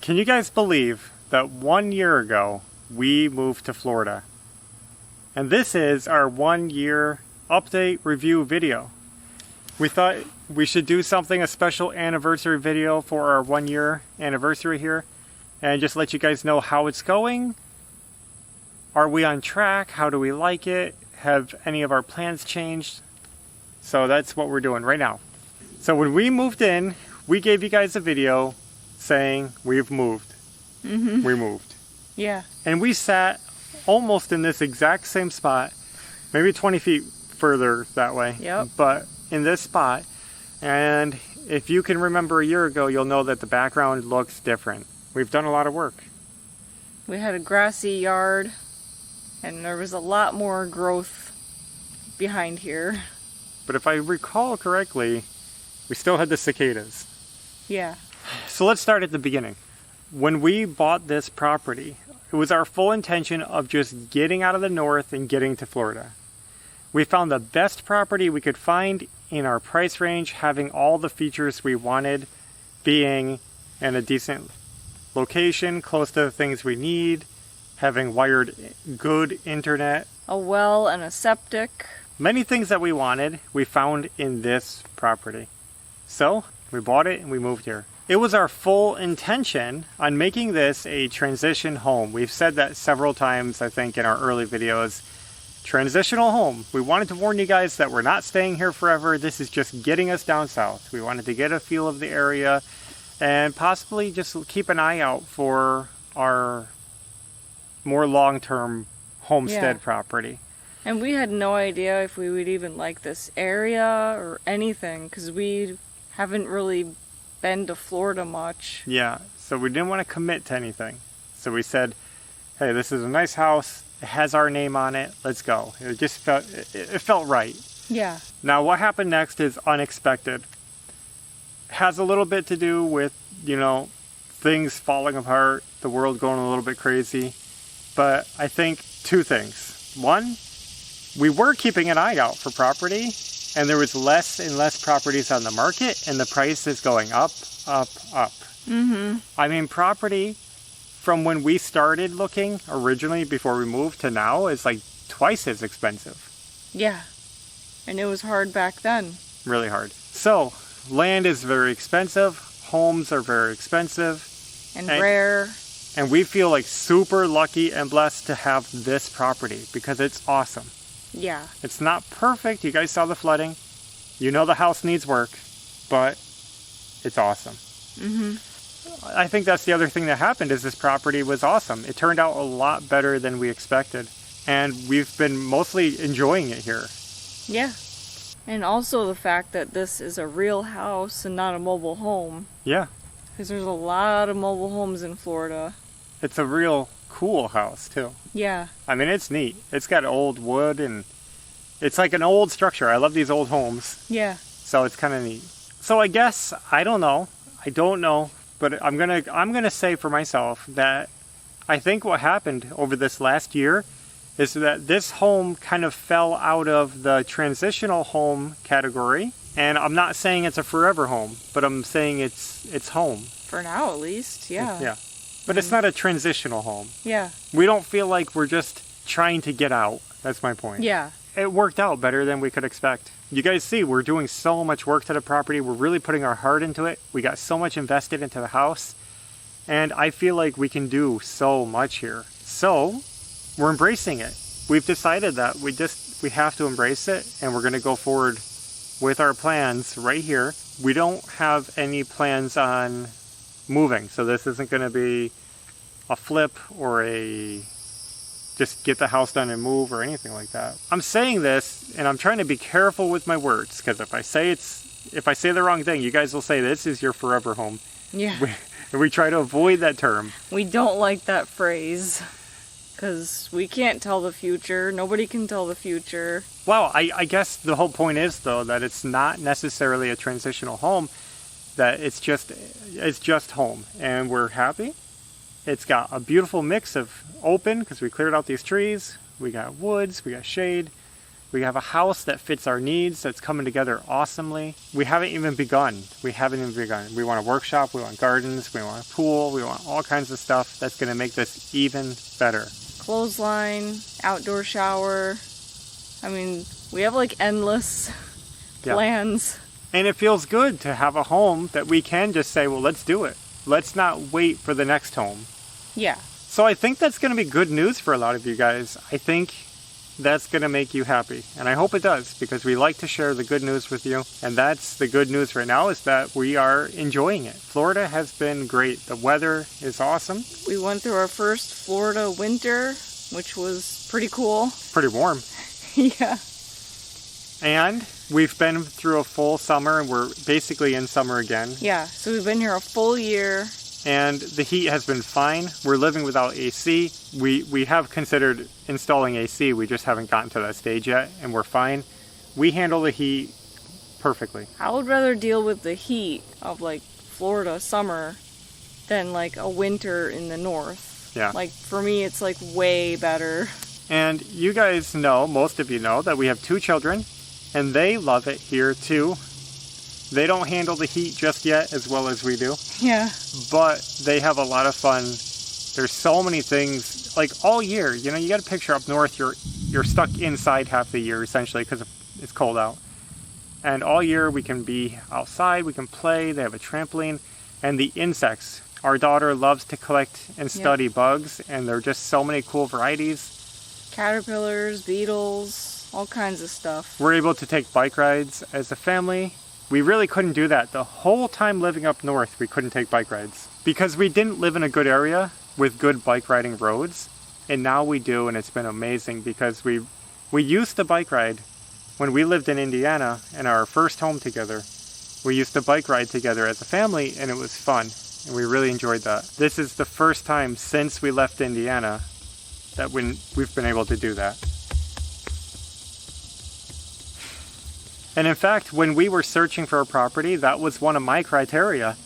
Can you guys believe that 1 year ago we moved to Florida? And this is our 1 year update review video. We thought we should do something, a special anniversary video for our 1 year anniversary here, and just let you guys know how it's going. Are we on track? How do we like it? Have any of our plans changed? So that's what we're doing right now. So when we moved in, we gave you guys a video saying we've moved. We moved. Yeah. And we sat almost in this exact same spot, maybe 20 feet further that way. Yep. But in this spot. And if you can remember a year ago, you'll know that the background looks different. We've done a lot of work. We had a grassy yard, and there was a lot more growth behind here. But if I recall correctly, we still had the cicadas. Yeah. So let's start at the beginning. When we bought this property, it was our full intention of just getting out of the north and getting to Florida. We found the best property we could find in our price range, having all the features we wanted, being in a decent location, close to the things we need, having wired good internet. A well and a septic. Many things that we wanted, we found in this property. So we bought it and we moved here. It was our full intention on making this a transition home. We've said that several times, I think, in our early videos. Transitional home. We wanted to warn you guys that we're not staying here forever. This is just getting us down south. We wanted to get a feel of the area and possibly just keep an eye out for our more long-term homestead property. And we had no idea if we would even like this area or anything, because we haven't really been to Florida much. Yeah, so we didn't want to commit to anything. So we said, hey, this is a nice house. It has our name on it. Let's go. It just felt, it felt right. Yeah. Now what happened next is unexpected. It has a little bit to do with, you know, things falling apart, the world going a little bit crazy. But I think two things. One, we were keeping an eye out for property, and there was less and less properties on the market, and the price is going up, up, up. I mean, property from when we started looking originally before we moved to now is like twice as expensive. Yeah. And it was hard back then. Really hard. So, land is very expensive, homes are very expensive. And rare. And we feel like super lucky and blessed to have this property because it's awesome. Yeah. It's not perfect. You guys saw the flooding. You know the house needs work, but it's awesome. I think that's the other thing that happened is this property was awesome. It turned out a lot better than we expected. And we've been mostly enjoying it here. Yeah. And also the fact that this is a real house and not a mobile home. Yeah. Because there's a lot of mobile homes in Florida. It's a real cool house, too. Yeah. I mean, it's neat. It's got old wood and it's like an old structure. I love these old homes. Yeah. So it's kind of neat. So I guess, I don't know. But I'm gonna say for myself that I think what happened over this last year is that this home kind of fell out of the transitional home category. And I'm not saying it's a forever home, but I'm saying it's home. For now, at least, yeah. Yeah. But it's not a transitional home. Yeah. We don't feel like we're just trying to get out. That's my point. Yeah. It worked out better than we could expect. You guys see, we're doing so much work to the property. We're really putting our heart into it. We got so much invested into the house. And I feel like we can do so much here. So, we're embracing it. We've decided that we have to embrace it. And we're going to go forward with our plans right here. We don't have any plans on moving. So this isn't going to be a flip or a just get the house done and move or anything like that. I'm saying this and I'm trying to be careful with my words because if I say the wrong thing, you guys will say this is your forever home. Yeah. We try to avoid that term. We don't like that phrase because we can't tell the future. Nobody can tell the future. Well, I guess the whole point is though that it's not necessarily a transitional home, that it's just home and we're happy. It's got a beautiful mix of open because we cleared out these trees. We got woods, we got shade. We have a house that fits our needs, that's coming together awesomely. We haven't even begun. We want a workshop, we want gardens, we want a pool, we want all kinds of stuff that's going to make this even better. Clothesline, outdoor shower. I mean, we have like endless plans. And it feels good to have a home that we can just say, well, let's do it. Let's not wait for the next home. Yeah. So I think that's going to be good news for a lot of you guys. I think that's going to make you happy. And I hope it does, because we like to share the good news with you. And that's the good news right now, is that we are enjoying it. Florida has been great. The weather is awesome. We went through our first Florida winter, which was pretty cool. Pretty warm. Yeah. And we've been through a full summer, and we're basically in summer again. Yeah, so we've been here a full year. And the heat has been fine. We're living without AC. We have considered installing AC. We just haven't gotten to that stage yet, and we're fine. We handle the heat perfectly. I would rather deal with the heat of like Florida summer than like a winter in the north. Yeah. Like for me, it's like way better. And you guys know, most of you know, that we have 2 children, and they love it here too. They don't handle the heat just yet as well as we do. Yeah. But they have a lot of fun. There's so many things, like all year, you know, you got a picture up north, you're stuck inside half the year essentially because it's cold out. And all year we can be outside, we can play, they have a trampoline, and the insects. Our daughter loves to collect and study bugs, and there are just so many cool varieties. Caterpillars, beetles, all kinds of stuff. We're able to take bike rides as a family. We really couldn't do that. The whole time living up north, we couldn't take bike rides because we didn't live in a good area with good bike riding roads. And now we do, and it's been amazing because we used to bike ride when we lived in Indiana in our first home together. We used to bike ride together as a family, and it was fun. And we really enjoyed that. This is the first time since we left Indiana that we've been able to do that. And in fact, when we were searching for a property, that was one of my criteria.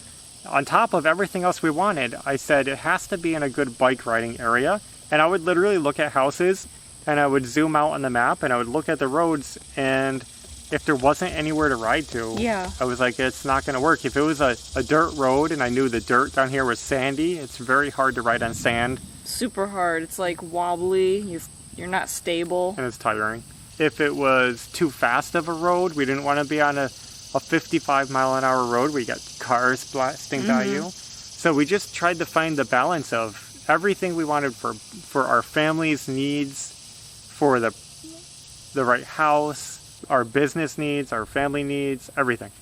On top of everything else we wanted, I said it has to be in a good bike riding area. And I would literally look at houses, and I would zoom out on the map, and I would look at the roads, and if there wasn't anywhere to ride to, I was like, it's not going to work. If it was a dirt road, and I knew the dirt down here was sandy, it's very hard to ride on sand. Super hard. It's like wobbly. You're not stable. And it's tiring. If it was too fast of a road, we didn't want to be on a 55 mile an hour road where you got cars blasting by you. So we just tried to find the balance of everything we wanted for our family's needs, for the right house, our business needs, our family needs, everything.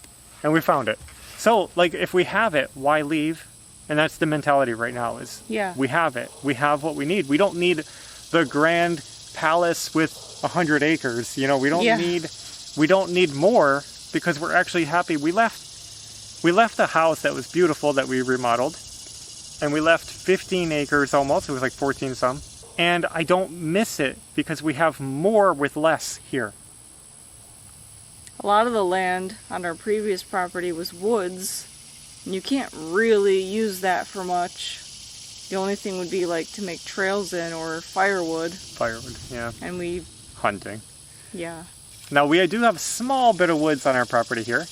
And we found it. So like if we have it, why leave? And that's the mentality right now is we have it. We have what we need. We don't need the grand palace with 100 acres. You know, we don't need more because we're actually happy. We left a house that was beautiful that we remodeled, and we left 15 acres almost. It was like 14 some. And I don't miss it because we have more with less here. A lot of the land on our previous property was woods, and you can't really use that for much. The only thing would be like to make trails in or firewood. Firewood, yeah. And hunting. Yeah. Now we do have a small bit of woods on our property here.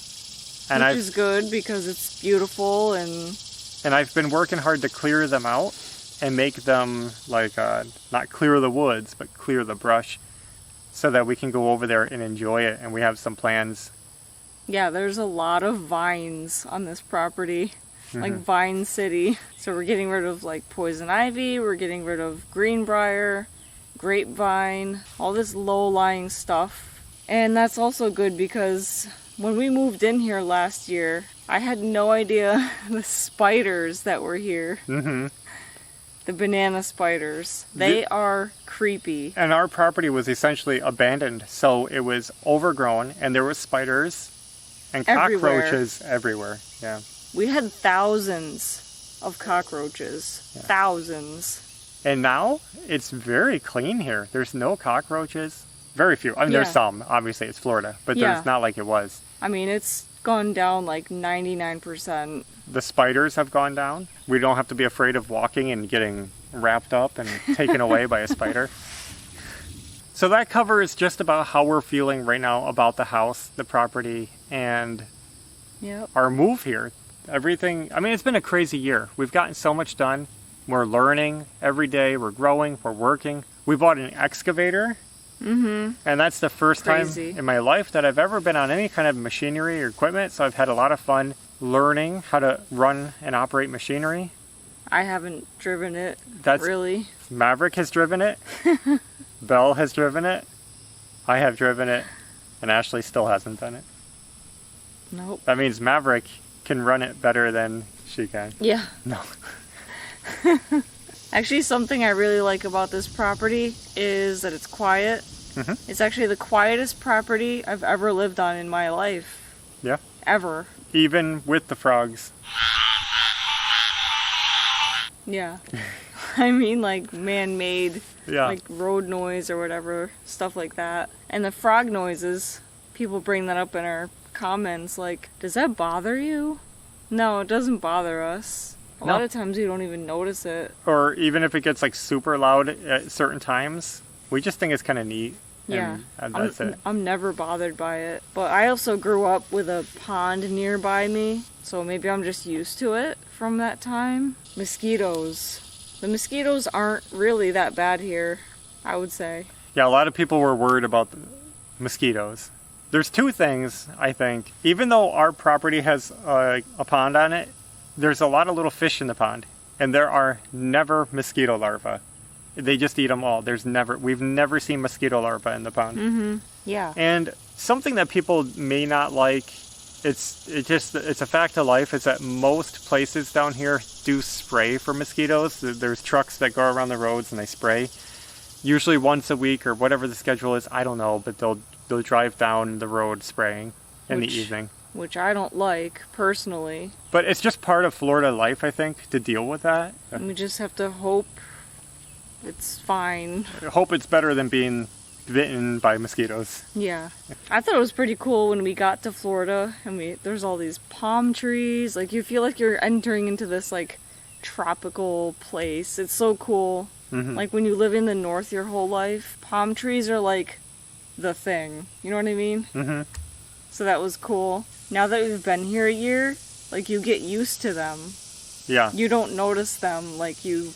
And which is good because it's beautiful and I've been working hard to clear them out and make them like, not clear the woods, but clear the brush so that we can go over there and enjoy it. And we have some plans. Yeah, there's a lot of vines on this property. Like Vine City. So we're getting rid of like poison ivy, we're getting rid of greenbrier, grapevine, all this low-lying stuff. And that's also good because when we moved in here last year, I had no idea the spiders that were here. The banana spiders. They are creepy. And our property was essentially abandoned, so it was overgrown and there were spiders and cockroaches everywhere. Yeah. We had thousands of cockroaches. Yeah. Thousands. And now it's very clean here. There's no cockroaches. Very few. I mean, there's some. Obviously, it's Florida. But there's not like it was. I mean, it's gone down like 99%. The spiders have gone down. We don't have to be afraid of walking and getting wrapped up and taken away by a spider. So that covers just about how we're feeling right now about the house, the property, and Yep. our move here. Everything, I mean, it's been a crazy year. We've gotten so much done. We're learning every day. We're growing. We're working. We bought an excavator. And that's the first Crazy. time in my life that I've ever been on any kind of machinery or equipment. So I've had a lot of fun learning how to run and operate machinery. I haven't driven it, That's really. Maverick has driven it. Belle has driven it. I have driven it. And Ashley still hasn't done it. Nope. That means Maverick can run it better than she can. Yeah. No. Actually, something I really like about this property is that it's quiet. It's actually the quietest property I've ever lived on in my life. Yeah. Ever. Even with the frogs. Yeah. I mean, like, man-made, Yeah. like, road noise or whatever, stuff like that. And the frog noises, people bring that up in our comments, like, does that bother you? No, it doesn't bother us. A No. lot of times we don't even notice it. Or even if it gets like super loud at certain times, we just think it's kind of neat. Yeah. And that's it. I'm never bothered by it. But I also grew up with a pond nearby me, so maybe I'm just used to it from that time. Mosquitoes. The mosquitoes aren't really that bad here, I would say. Yeah, a lot of people were worried about the mosquitoes. There's two things, I think. Even though our property has a pond on it, there's a lot of little fish in the pond. And there are never mosquito larvae. They just eat them all. We've never seen mosquito larvae in the pond. Yeah. And something that people may not like, it's a fact of life, is that most places down here do spray for mosquitoes. There's trucks that go around the roads and they spray. Usually once a week or whatever the schedule is, I don't know, but they'll drive down the road spraying in the evening. Which I don't like, personally. But it's just part of Florida life, I think, to deal with that. And we just have to hope it's fine. I hope it's better than being bitten by mosquitoes. Yeah. I thought it was pretty cool when we got to Florida and there's all these palm trees. Like, you feel like you're entering into this, like, tropical place. It's so cool. Like, when you live in the north your whole life, palm trees are, like, the thing. You know what I mean? So that was cool. Now that we've been here a year, like, you get used to them. Yeah. You don't notice them like you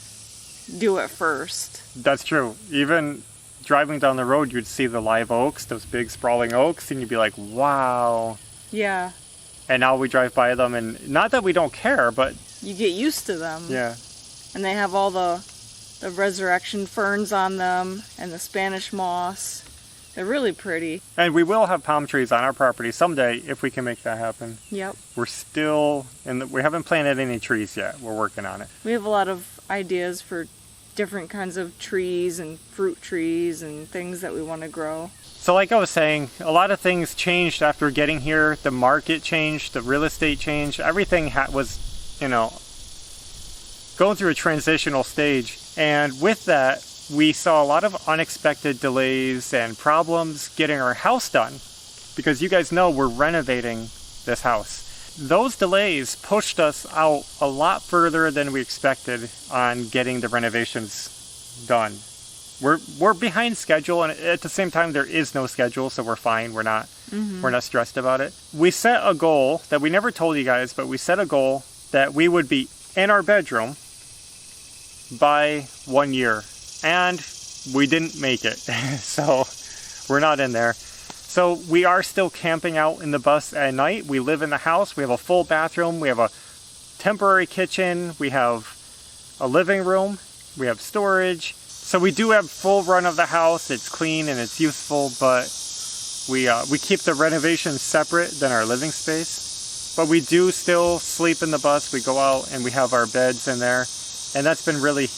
do at first. That's true. Even driving down the road, you'd see the live oaks, those big sprawling oaks, and you'd be like, wow. Yeah. And now we drive by them, and not that we don't care, but You get used to them. yeah. And they have all the resurrection ferns on them and the Spanish moss. They're really pretty. And we will have palm trees on our property someday if we can make that happen. Yep. We're still, we haven't planted any trees yet. We're working on it. We have a lot of ideas for different kinds of trees and fruit trees and things that we want to grow. So like I was saying, a lot of things changed after getting here. The market changed, the real estate changed. Everything was, going through a transitional stage. And with that, we saw a lot of unexpected delays and problems getting our house done. Because you guys know we're renovating this house. Those delays pushed us out a lot further than we expected on getting the renovations done. We're behind schedule, and at the same time, there is no schedule, so we're fine. We're not stressed about it. We set a goal that we never told you guys, but we set a goal that we would be in our bedroom by 1 year, and we didn't make it. So we're not in there. So we are still camping out in the bus at night. We live in the house. We have a full bathroom. We have a temporary kitchen. We have a living room. We have storage. So we do have full run of the house. It's clean and it's useful, but we keep the renovations separate than our living space. But we do still sleep in the bus. We go out and we have our beds in there, and that's been really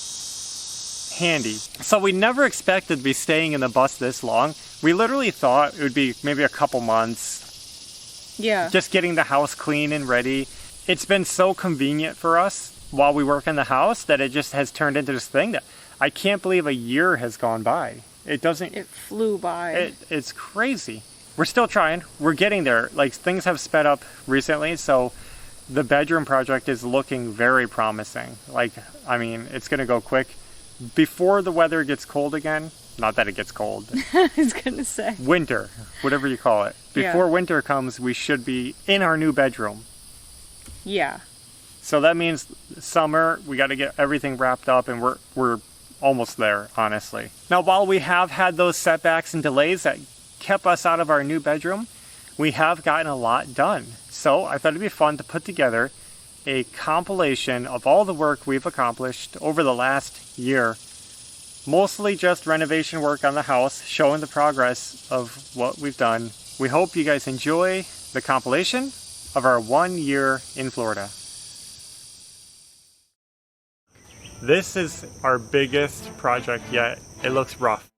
handy. So we never expected to be staying in the bus this long. We literally thought it would be maybe a couple months. Yeah. Just getting the house clean and ready. It's been so convenient for us while we work in the house that it just has turned into this thing that I can't believe a year has gone by. It flew by. It's crazy. We're still trying. We're getting there. Like, things have sped up recently, so the bedroom project is looking very promising. Like, I mean, it's going to go quick. Before the weather gets cold again, not that it gets cold. I was gonna say. Winter, whatever you call it. Before winter comes, we should be in our new bedroom. Yeah. So that means summer, we got to get everything wrapped up, and we're almost there, honestly. Now, while we have had those setbacks and delays that kept us out of our new bedroom, we have gotten a lot done. So I thought it'd be fun to put together a compilation of all the work we've accomplished over the last year. Mostly just renovation work on the house, showing the progress of what we've done. We hope you guys enjoy the compilation of our 1 year in Florida. This is our biggest project yet. It looks rough.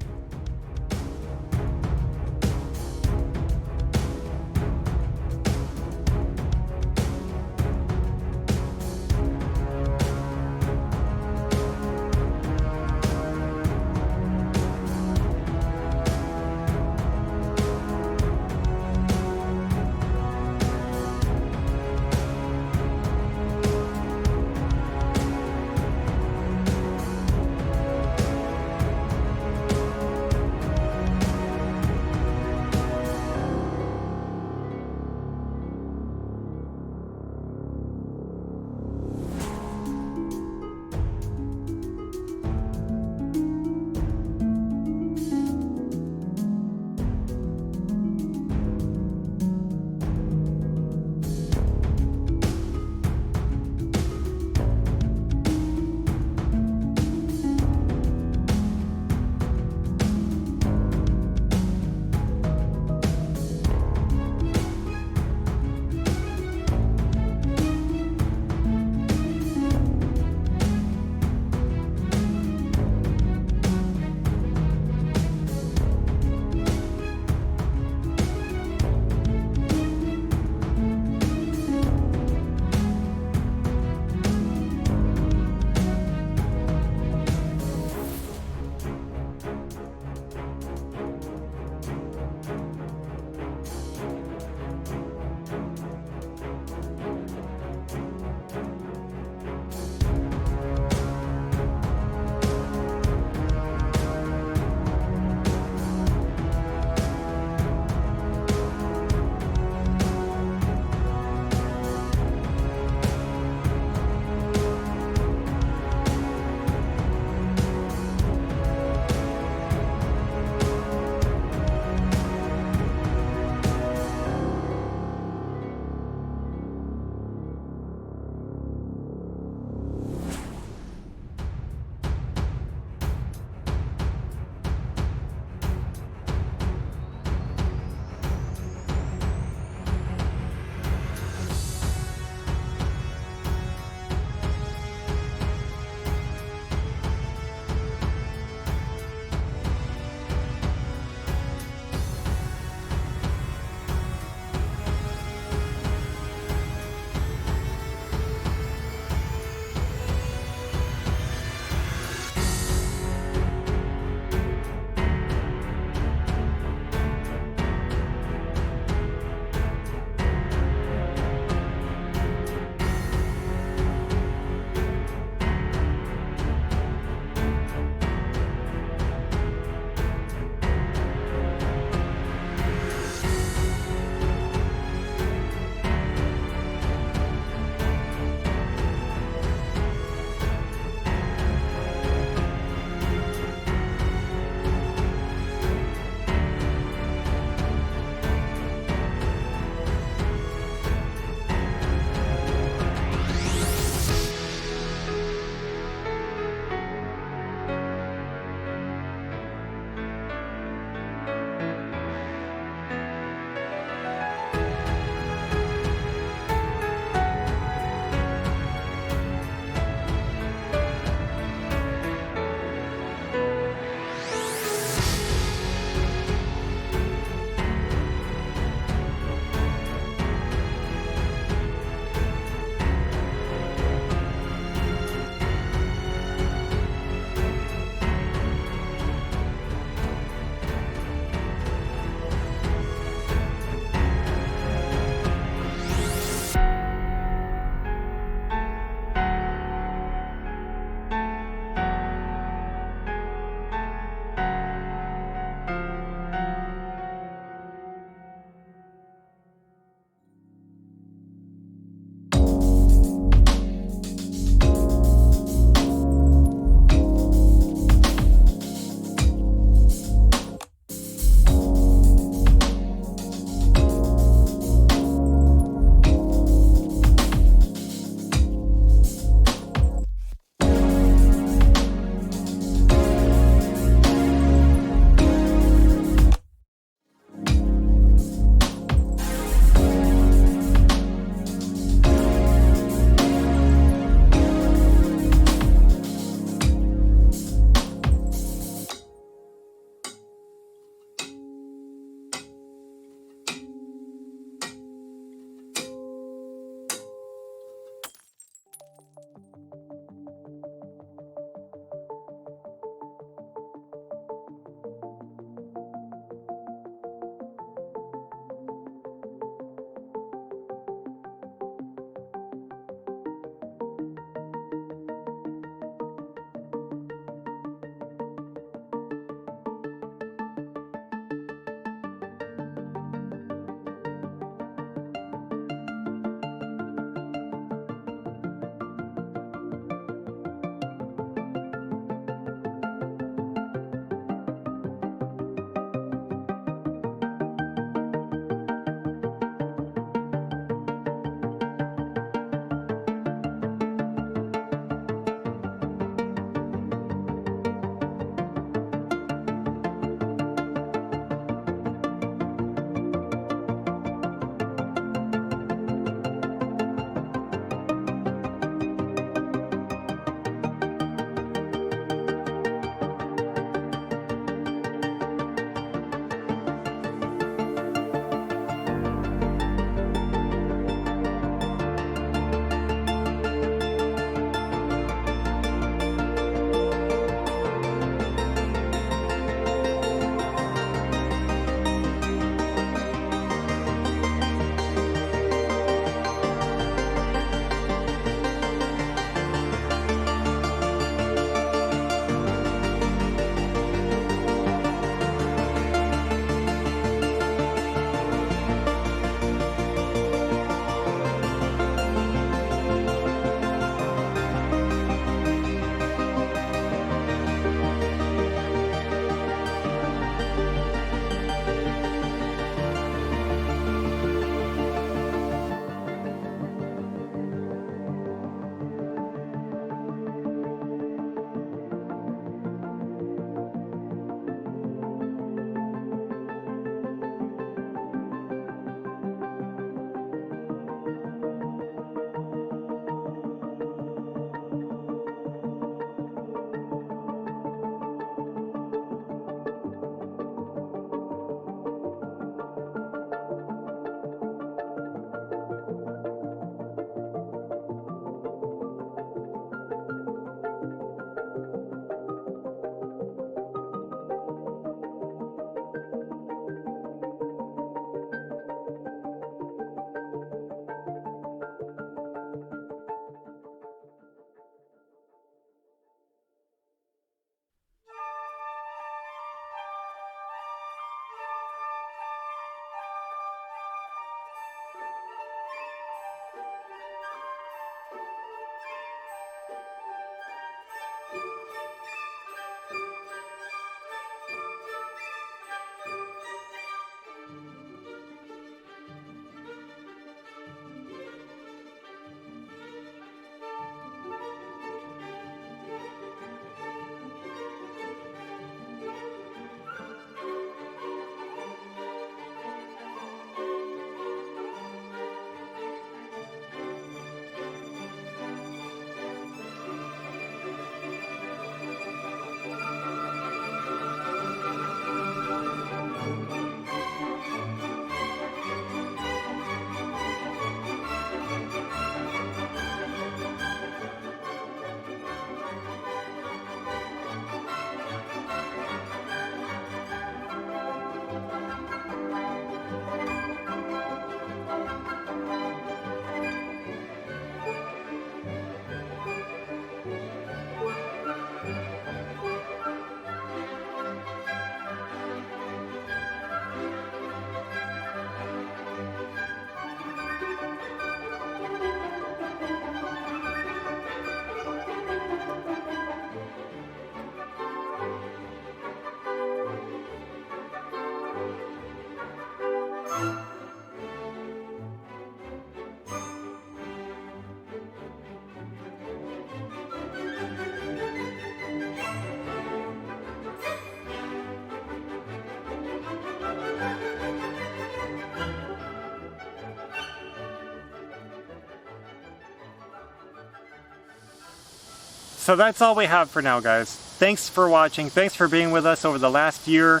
So that's all we have for now, guys. Thanks for watching. Thanks for being with us over the last year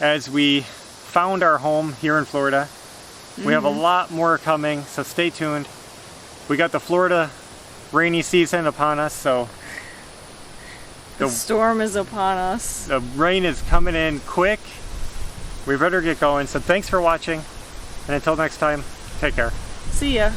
as we found our home here in Florida. We have a lot more coming, so stay tuned. We got the Florida rainy season upon us, so the storm is upon us. The rain is coming in quick. We better get going. So thanks for watching, and until next time, take care. See ya.